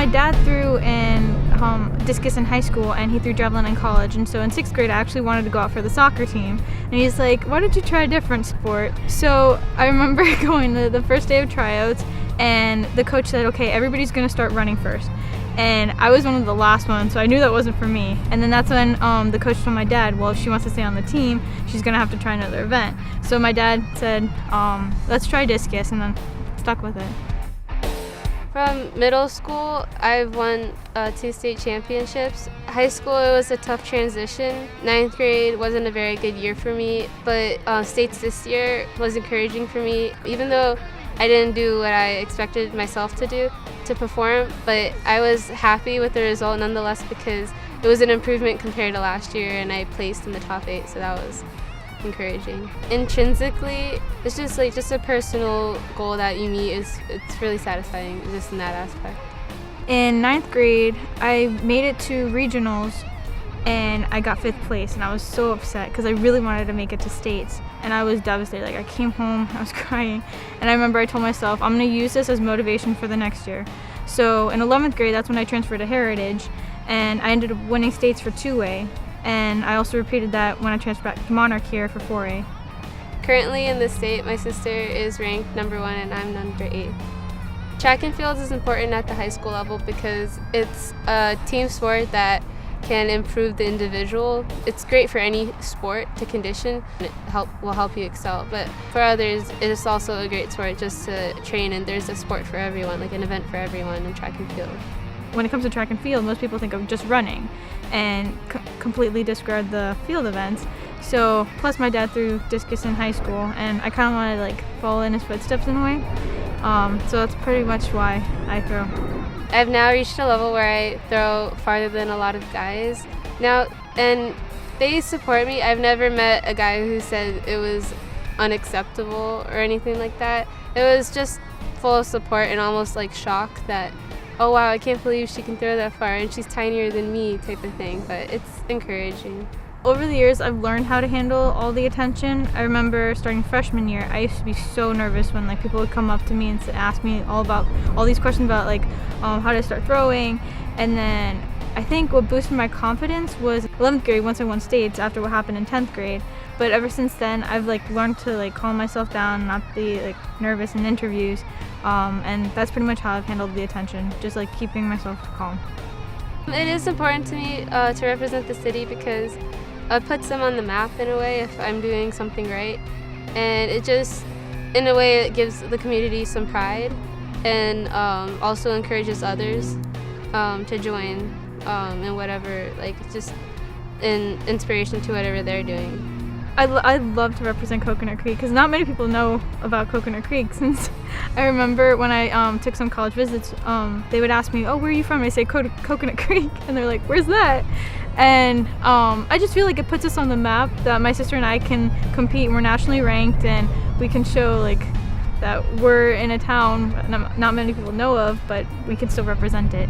my dad threw in discus in high school, and he threw javelin in college, and so in 6th grade I actually wanted to go out for the soccer team, and he's like, why don't you try a different sport? So I remember going to the first day of tryouts, and the coach said, okay, everybody's going to start running first. And I was one of the last ones, so I knew that wasn't for me. And then that's when the coach told my dad, well, if she wants to stay on the team, she's going to have to try another event. So my dad said, let's try discus, and then stuck with it. From middle school, I've won 2 state championships. High school, it was a tough transition. 9th grade wasn't a very good year for me, but states this year was encouraging for me, even though I didn't do what I expected myself to do to perform, but I was happy with the result nonetheless because it was an improvement compared to last year, and I placed in the top 8, so that was encouraging. Intrinsically, it's just a personal goal that you meet. It's really satisfying just in that aspect. In 9th grade, I made it to regionals, and I got 5th place, and I was so upset because I really wanted to make it to states, and I was devastated. Like, I came home, I was crying, and I remember I told myself, I'm going to use this as motivation for the next year. So in 11th grade, that's when I transferred to Heritage, and I ended up winning states for 2A, and I also repeated that when I transferred back to Monarch here for 4A. Currently in the state, my sister is ranked number 1 and I'm number 8. Track and field is important at the high school level because it's a team sport that can improve the individual. It's great for any sport to condition, and it will help you excel. But for others, it is also a great sport just to train, and there's a sport for everyone, like an event for everyone in track and field. When it comes to track and field, most people think of just running and completely disregard the field events. So, plus my dad threw discus in high school, and I kind of wanted to like follow in his footsteps in a way. So that's pretty much why I throw. I've now reached a level where I throw farther than a lot of guys now, and they support me. I've never met a guy who said it was unacceptable or anything like that. It was just full of support and almost like shock that, oh wow, I can't believe she can throw that far and she's tinier than me type of thing, but it's encouraging. Over the years, I've learned how to handle all the attention. I remember starting freshman year, I used to be so nervous when like people would come up to me and ask me all these questions about like how to start throwing. And then I think what boosted my confidence was 11th grade once I won states after what happened in 10th grade. But ever since then, I've like learned to like calm myself down and not be like nervous in interviews. And that's pretty much how I've handled the attention, just like keeping myself calm. It is important to me to represent the city because it puts them on the map in a way if I'm doing something right, and it just, in a way, it gives the community some pride, and also encourages others to join in whatever, like just in inspiration to whatever they're doing. I'd love to represent Coconut Creek because not many people know about Coconut Creek. Since I remember when I took some college visits, they would ask me, oh, where are you from? I say Coconut Creek, and they're like, where's that? And I just feel like it puts us on the map that my sister and I can compete. We're nationally ranked, and we can show like that we're in a town not many people know of, but we can still represent it.